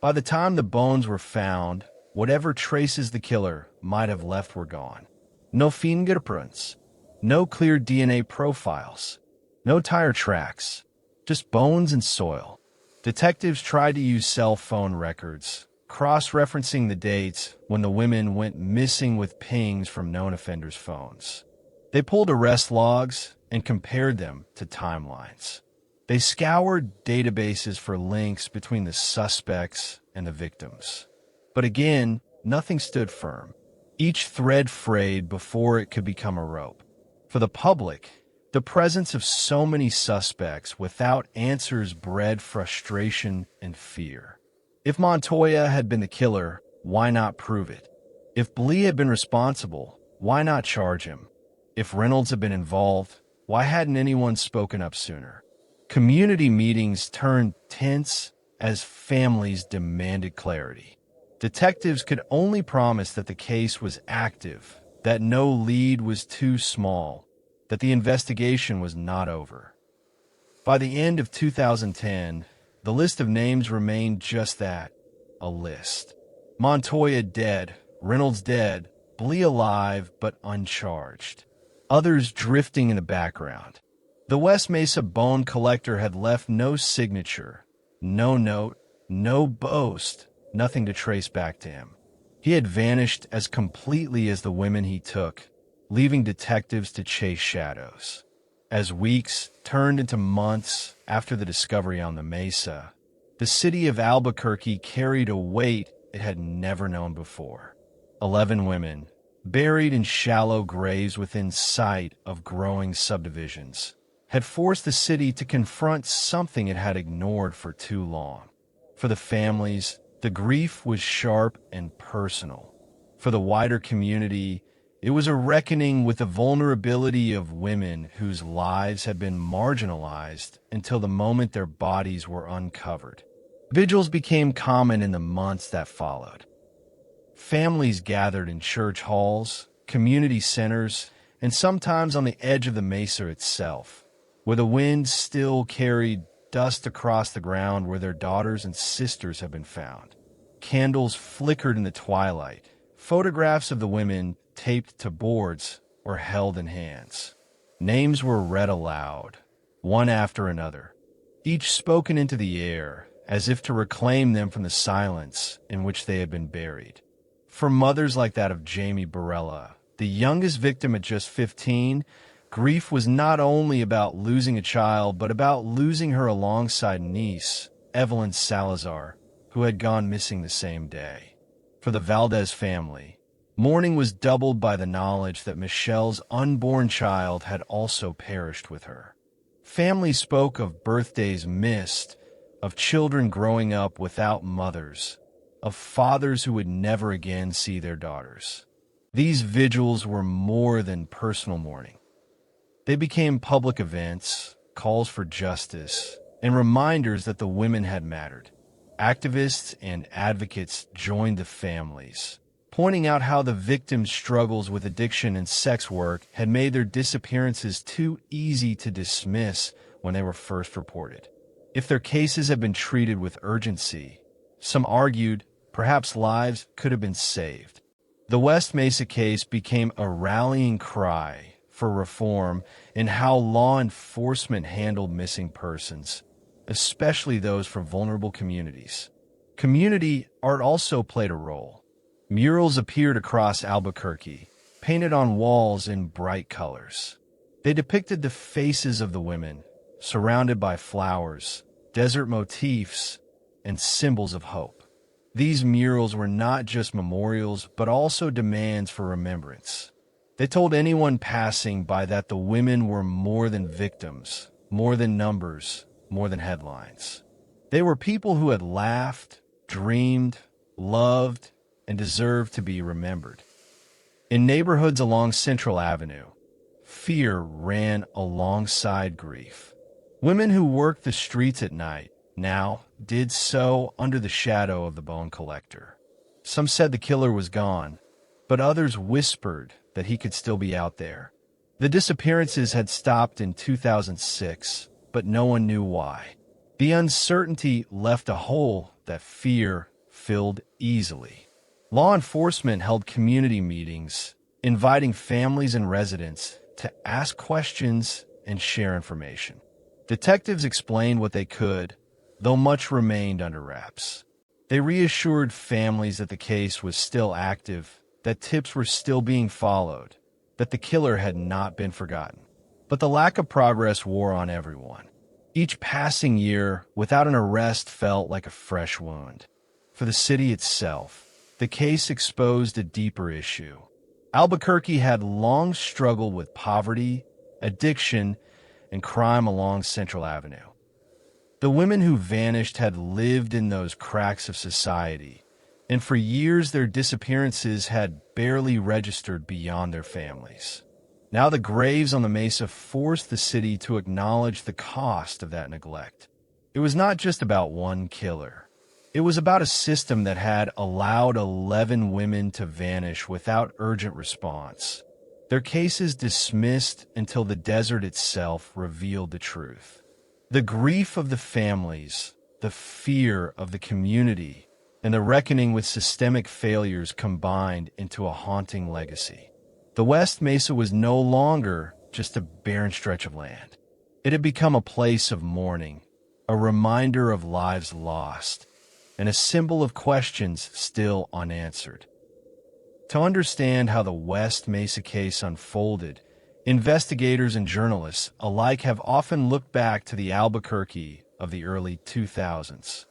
By the time the bones were found, whatever traces the killer might have left were gone. No fingerprints, no clear DNA profiles, no tire tracks, just bones and soil. Detectives tried to use cell phone records, cross-referencing the dates when the women went missing with pings from known offenders' phones. They pulled arrest logs and compared them to timelines. They scoured databases for links between the suspects and the victims. But again, nothing stood firm. Each thread frayed before it could become a rope. For the public, the presence of so many suspects without answers bred frustration and fear. If Montoya had been the killer, why not prove it? If Blee had been responsible, why not charge him? If Reynolds had been involved, why hadn't anyone spoken up sooner? Community meetings turned tense as families demanded clarity. Detectives could only promise that the case was active, that no lead was too small, that the investigation was not over. By the end of 2010, the list of names remained just that, a list. Montoya dead, Reynolds dead, Blee alive but uncharged. Others drifting in the background. The West Mesa Bone Collector had left no signature, no note, no boast, nothing to trace back to him. He had vanished as completely as the women he took, leaving detectives to chase shadows. As weeks turned into months after the discovery on the Mesa, the city of Albuquerque carried a weight it had never known before. 11 women, buried in shallow graves within sight of growing subdivisions, had forced the city to confront something it had ignored for too long. For the families, the grief was sharp and personal. For the wider community, it was a reckoning with the vulnerability of women whose lives had been marginalized until the moment their bodies were uncovered. Vigils became common in the months that followed. Families gathered in church halls, community centers, and sometimes on the edge of the Mesa itself, where the wind still carried dust across the ground where their daughters and sisters had been found. Candles flickered in the twilight, photographs of the women taped to boards or held in hands. Names were read aloud, one after another, each spoken into the air as if to reclaim them from the silence in which they had been buried. For mothers like that of Jamie Barella, the youngest victim at just 15, grief was not only about losing a child, but about losing her alongside niece, Evelyn Salazar, who had gone missing the same day. For the Valdez family, mourning was doubled by the knowledge that Michelle's unborn child had also perished with her. Families spoke of birthdays missed, of children growing up without mothers, of fathers who would never again see their daughters. These vigils were more than personal mourning. They became public events, calls for justice, and reminders that the women had mattered. Activists and advocates joined the families, pointing out how the victims' struggles with addiction and sex work had made their disappearances too easy to dismiss when they were first reported. If their cases had been treated with urgency, some argued perhaps lives could have been saved. The West Mesa case became a rallying cry for reform in how law enforcement handled missing persons, especially those from vulnerable communities. Community art also played a role. Murals appeared across Albuquerque, painted on walls in bright colors. They depicted the faces of the women, surrounded by flowers, desert motifs, and symbols of hope. These murals were not just memorials, but also demands for remembrance. They told anyone passing by that the women were more than victims, more than numbers, more than headlines. They were people who had laughed, dreamed, loved, and deserved to be remembered. In neighborhoods along Central Avenue, fear ran alongside grief. Women who worked the streets at night now did so under the shadow of the bone collector. Some said the killer was gone, but others whispered that he could still be out there. The disappearances had stopped in 2006, but no one knew why. The uncertainty left a hole that fear filled easily. Law enforcement held community meetings, inviting families and residents to ask questions and share information. Detectives explained what they could, though much remained under wraps. They reassured families that the case was still active, that tips were still being followed, that the killer had not been forgotten. But the lack of progress wore on everyone. Each passing year without an arrest felt like a fresh wound. For the city itself, the case exposed a deeper issue. Albuquerque had long struggled with poverty, addiction, and crime along Central Avenue. The women who vanished had lived in those cracks of society, and for years their disappearances had barely registered beyond their families. Now the graves on the mesa forced the city to acknowledge the cost of that neglect. It was not just about one killer. It was about a system that had allowed 11 women to vanish without urgent response. Their cases dismissed until the desert itself revealed the truth. The grief of the families, the fear of the community, and the reckoning with systemic failures combined into a haunting legacy. The West Mesa was no longer just a barren stretch of land. It had become a place of mourning, a reminder of lives lost, and a symbol of questions still unanswered. To understand how the West Mesa case unfolded, investigators and journalists alike have often looked back to the Albuquerque of the early 2000s.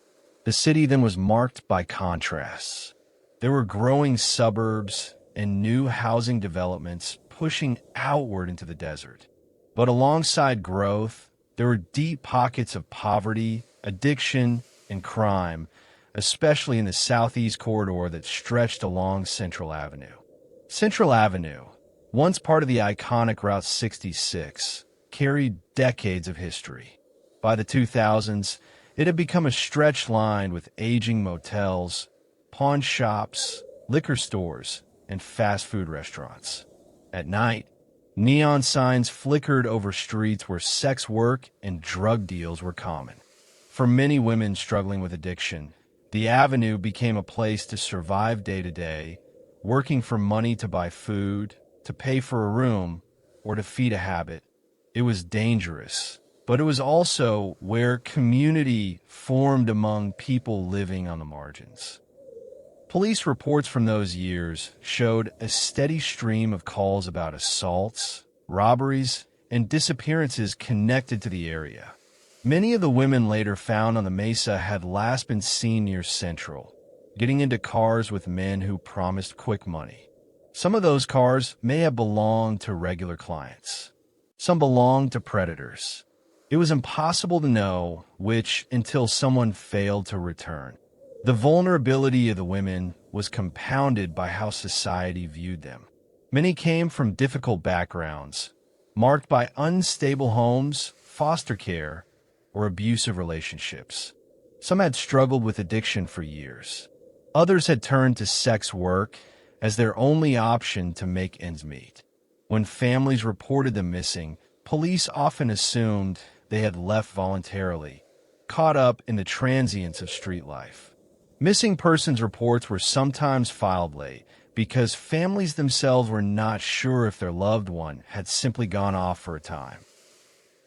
The city then was marked by contrasts. There were growing suburbs and new housing developments pushing outward into the desert. But alongside growth, there were deep pockets of poverty, addiction, and crime, especially in the southeast corridor that stretched along Central Avenue. Central Avenue, once part of the iconic Route 66, carried decades of history. By the 2000s, it had become a stretch lined with aging motels, pawn shops, liquor stores, and fast food restaurants. At night, neon signs flickered over streets where sex work and drug deals were common. For many women struggling with addiction, the avenue became a place to survive day to day, working for money to buy food, to pay for a room, or to feed a habit. It was dangerous, but it was also where community formed among people living on the margins. Police reports from those years showed a steady stream of calls about assaults, robberies, and disappearances connected to the area. Many of the women later found on the mesa had last been seen near Central, getting into cars with men who promised quick money. Some of those cars may have belonged to regular clients. Some belonged to predators. It was impossible to know which until someone failed to return. The vulnerability of the women was compounded by how society viewed them. Many came from difficult backgrounds, marked by unstable homes, foster care, or abusive relationships. Some had struggled with addiction for years. Others had turned to sex work, as their only option to make ends meet. When families reported them missing, police often assumed they had left voluntarily, caught up in the transience of street life. Missing persons reports were sometimes filed late because families themselves were not sure if their loved one had simply gone off for a time.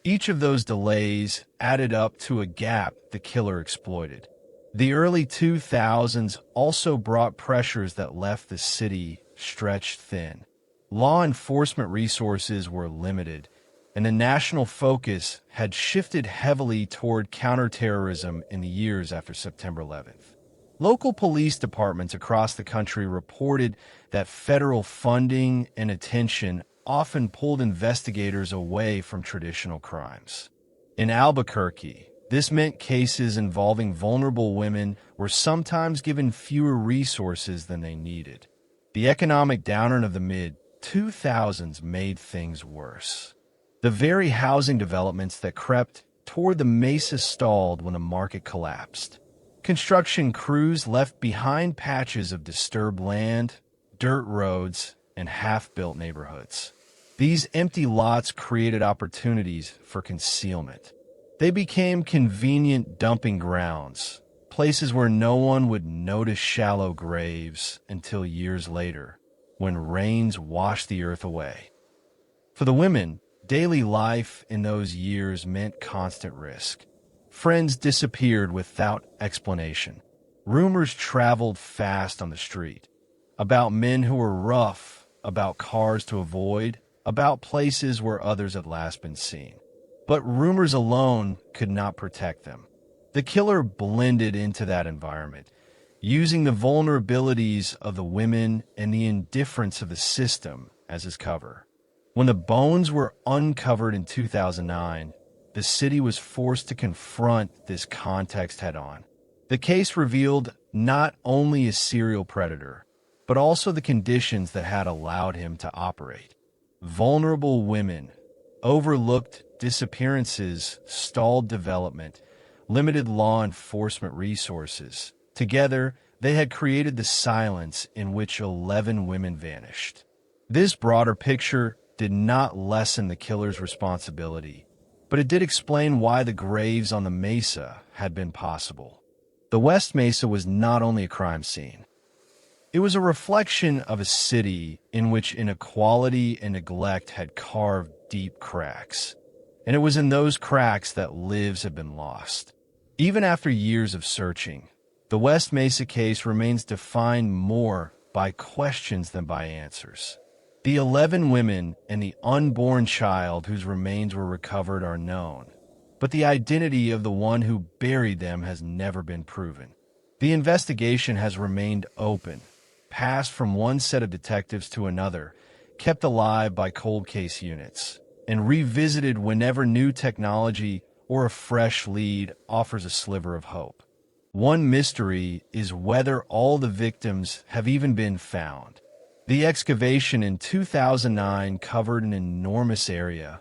Each of those delays added up to a gap the killer exploited. The early 2000s also brought pressures that left the city stretched thin. Law enforcement resources were limited, and the national focus had shifted heavily toward counterterrorism in the years after September 11th. Local police departments across the country reported that federal funding and attention often pulled investigators away from traditional crimes. In Albuquerque, this meant cases involving vulnerable women were sometimes given fewer resources than they needed. The economic downturn of the mid-2000s made things worse. The very housing developments that crept toward the Mesa stalled when the market collapsed. Construction crews left behind patches of disturbed land, dirt roads, and half-built neighborhoods. These empty lots created opportunities for concealment. They became convenient dumping grounds, places where no one would notice shallow graves until years later, when rains washed the earth away. For the women, daily life in those years meant constant risk. Friends disappeared without explanation. Rumors traveled fast on the street about men who were rough, about cars to avoid, about places where others had last been seen. But rumors alone could not protect them. The killer blended into that environment, using the vulnerabilities of the women and the indifference of the system as his cover. When the bones were uncovered in 2009, the city was forced to confront this context head-on. The case revealed not only a serial predator, but also the conditions that had allowed him to operate. Vulnerable women, overlooked disappearances, stalled development, limited law enforcement resources. Together, they had created the silence in which 11 women vanished. This broader picture did not lessen the killer's responsibility, but it did explain why the graves on the Mesa had been possible. The West Mesa was not only a crime scene. It was a reflection of a city in which inequality and neglect had carved deep cracks. And it was in those cracks that lives have been lost. Even after years of searching, the West Mesa case remains defined more by questions than by answers. The 11 women and the unborn child whose remains were recovered are known, but the identity of the one who buried them has never been proven. The investigation has remained open, passed from one set of detectives to another, kept alive by cold case units, and revisited whenever new technology or a fresh lead offers a sliver of hope. One mystery is whether all the victims have even been found. The excavation in 2009 covered an enormous area,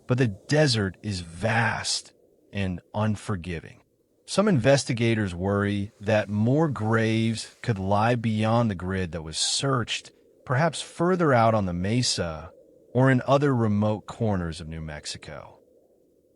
but the desert is vast and unforgiving. Some investigators worry that more graves could lie beyond the grid that was searched, perhaps further out on the Mesa or in other remote corners of New Mexico.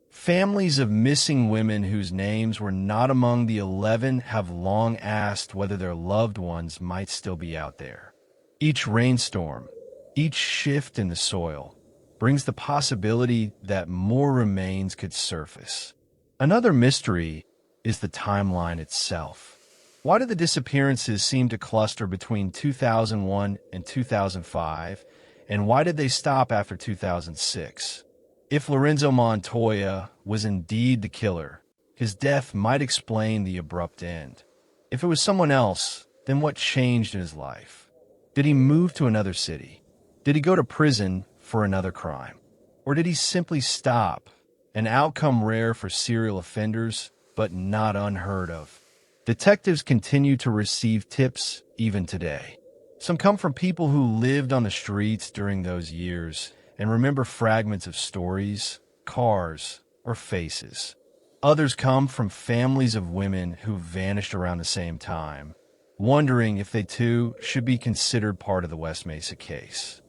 Families of missing women whose names were not among the 11 have long asked whether their loved ones might still be out there. Each rainstorm, each shift in the soil, brings the possibility that more remains could surface. Another mystery is the timeline itself. Why did the disappearances seem to cluster between 2001 and 2005, and why did they stop after 2006? If Lorenzo Montoya was indeed the killer, his death might explain the abrupt end. If it was someone else, then what changed in his life? Did he move to another city? Did he go to prison for another crime? Or did he simply stop, an outcome rare for serial offenders, but not unheard of? Detectives continue to receive tips even today. Some come from people who lived on the streets during those years and remember fragments of stories, cars, or faces. Others come from families of women who vanished around the same time, wondering if they too should be considered part of the West Mesa case.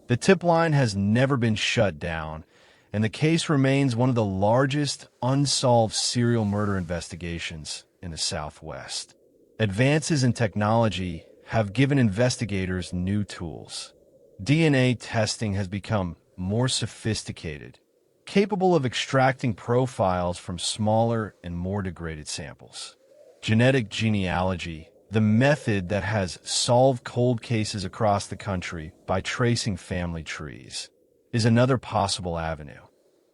The tip line has never been shut down, and the case remains one of the largest unsolved serial murder investigations in the Southwest. Advances in technology have given investigators new tools. DNA testing has become more sophisticated, capable of extracting profiles from smaller and more degraded samples. Genetic genealogy, the method that has solved cold cases across the country by tracing family trees, is another possible avenue.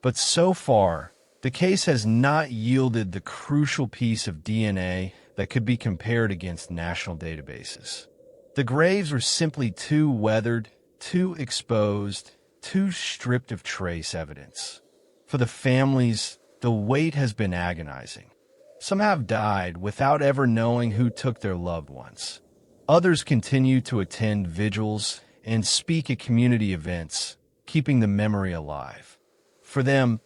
But so far, the case has not yielded the crucial piece of DNA that could be compared against national databases. The graves were simply too weathered, too exposed, too stripped of trace evidence. For the families, the wait has been agonizing. Some have died without ever knowing who took their loved ones. Others continue to attend vigils and speak at community events, keeping the memory alive. For them,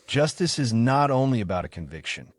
justice is not only about a conviction.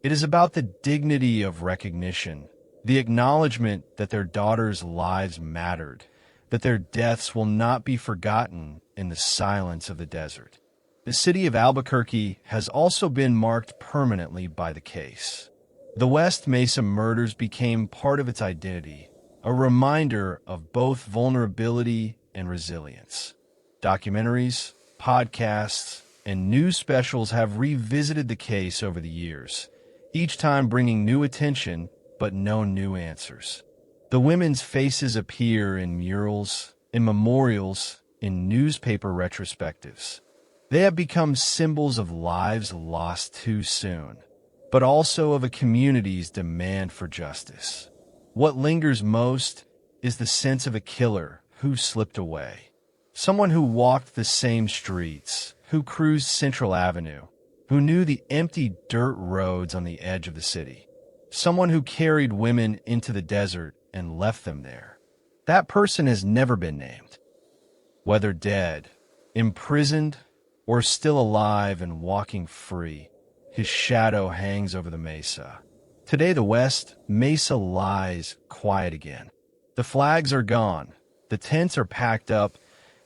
It is about the dignity of recognition, the acknowledgement that their daughters' lives mattered, that their deaths will not be forgotten in the silence of the desert. The city of Albuquerque has also been marked permanently by the case. The West Mesa murders became part of its identity, a reminder of both vulnerability and resilience. Documentaries, podcasts, and news specials have revisited the case over the years, each time bringing new attention but no new answers. The women's faces appear in murals, in memorials, in newspaper retrospectives. They have become symbols of lives lost too soon, but also of a community's demand for justice. What lingers most is the sense of a killer who slipped away. Someone who walked the same streets, who cruised Central Avenue, who knew the empty dirt roads on the edge of the city. Someone who carried women into the desert and left them there. That person has never been named. Whether dead, imprisoned, or still alive and walking free, his shadow hangs over the mesa. Today the West Mesa lies quiet again. The flags are gone, the tents are packed up,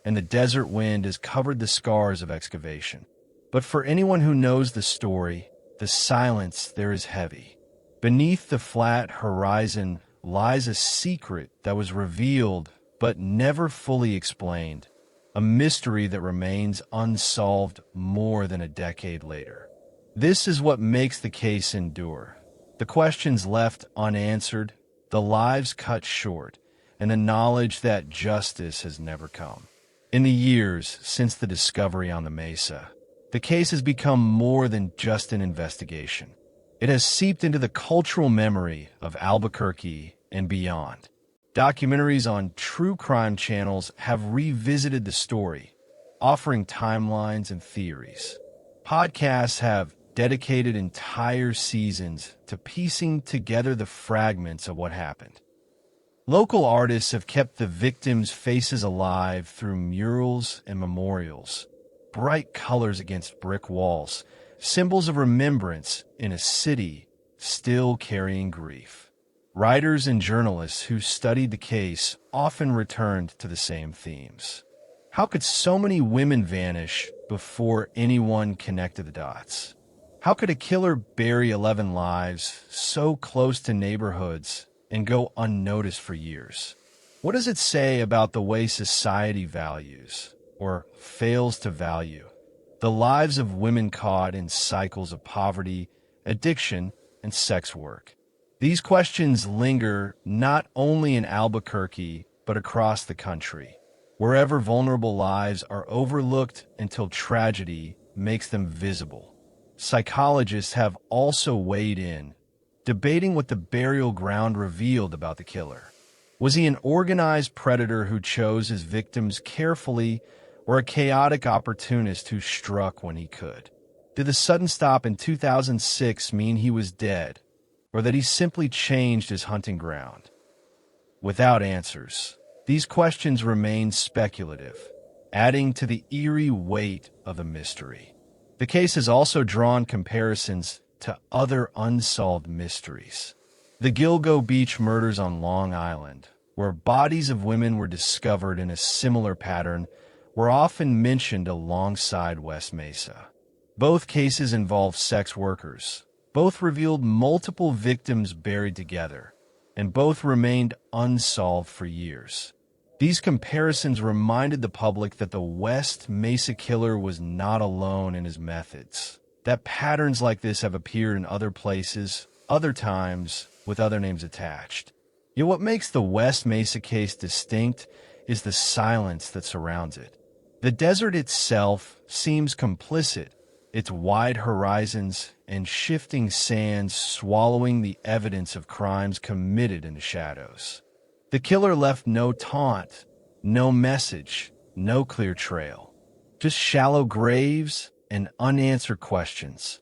and the desert wind has covered the scars of excavation. But for anyone who knows the story, the silence there is heavy. Beneath the flat horizon lies a secret that was revealed but never fully explained. A mystery that remains unsolved more than a decade later. This is what makes the case endure. The questions left unanswered, the lives cut short, and the knowledge that justice has never come. In the years since the discovery on the mesa, the case has become more than just an investigation. It has seeped into the cultural memory of Albuquerque and beyond. Documentaries on true crime channels have revisited the story, offering timelines and theories. Podcasts have dedicated entire seasons to piecing together the fragments of what happened. Local artists have kept the victims' faces alive through murals and memorials, bright colors against brick walls, symbols of remembrance in a city still carrying grief. Writers and journalists who studied the case often returned to the same themes. How could so many women vanish before anyone connected the dots? How could a killer bury 11 lives so close to neighborhoods and go unnoticed for years? What does it say about the way society values, or fails to value, the lives of women caught in cycles of poverty, addiction, and sex work? These questions linger not only in Albuquerque, but across the country, wherever vulnerable lives are overlooked until tragedy makes them visible. Psychologists have also weighed in, debating what the burial ground revealed about the killer. Was he an organized predator who chose his victims carefully, or a chaotic opportunist who struck when he could? Did the sudden stop in 2006 mean he was dead, or that he simply changed his hunting ground? Without answers, these questions remain speculative, adding to the eerie weight of the mystery. The case has also drawn comparisons to other unsolved mysteries. The Gilgo Beach murders on Long Island, where bodies of women were discovered in a similar pattern, were often mentioned alongside West Mesa. Both cases involved sex workers. Both revealed multiple victims buried together, and both remained unsolved for years. These comparisons reminded the public that the West Mesa killer was not alone in his methods, that patterns like this have appeared in other places, other times, with other names attached. Yet what makes the West Mesa case distinct is the silence that surrounds it. The desert itself seems complicit, its wide horizons and shifting sands swallowing the evidence of crimes committed in the shadows. The killer left no taunt, no message, no clear trail, just shallow graves and unanswered questions.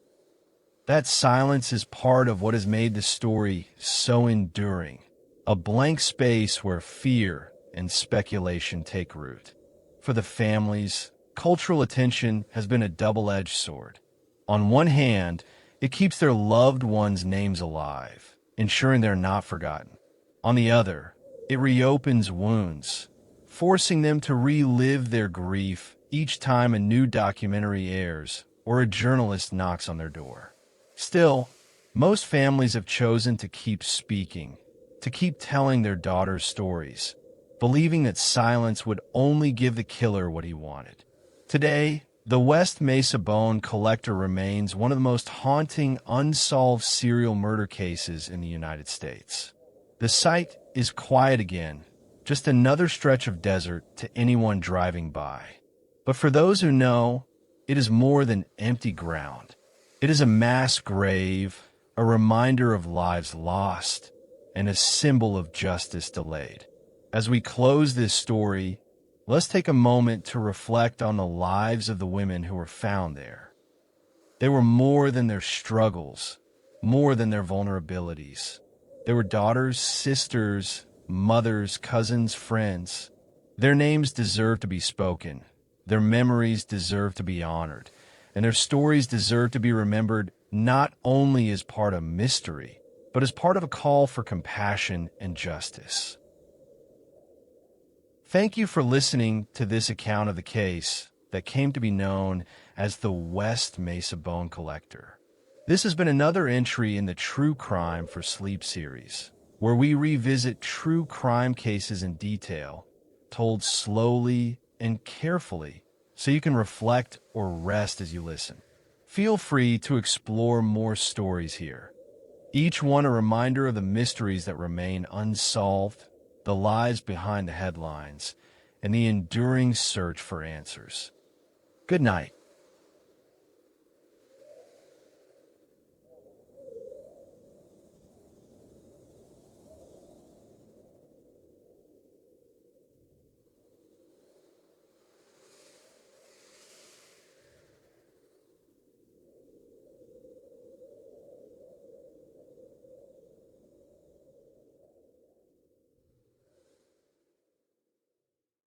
That silence is part of what has made the story so enduring, a blank space where fear and speculation take root. For the families, cultural attention has been a double-edged sword. On one hand, it keeps their loved ones' names alive, ensuring they're not forgotten. On the other, it reopens wounds, forcing them to relive their grief each time a new documentary airs or a journalist knocks on their door. Still, most families have chosen to keep speaking, to keep telling their daughters' stories, believing that silence would only give the killer what he wanted. Today, the West Mesa Bone Collector remains one of the most haunting, unsolved serial murder cases in the United States. The site is quiet again, just another stretch of desert to anyone driving by. But for those who know, it is more than empty ground. It is a mass grave, a reminder of lives lost, and a symbol of justice delayed. As we close this story, let's take a moment to reflect on the lives of the women who were found there. They were more than their struggles, more than their vulnerabilities. They were daughters, sisters, mothers, cousins, friends. Their names deserve to be spoken. Their memories deserve to be honored. And their stories deserve to be remembered not only as part of mystery, but as part of a call for compassion and justice. Thank you for listening to this account of the case that came to be known as the West Mesa Bone Collector. This has been another entry in the True Crime for Sleep series, where we revisit true crime cases in detail, told slowly and carefully, so you can reflect or rest as you listen. Feel free to explore more stories here, each one a reminder of the mysteries that remain unsolved, the lies behind the headlines, and the enduring search for answers. Good night.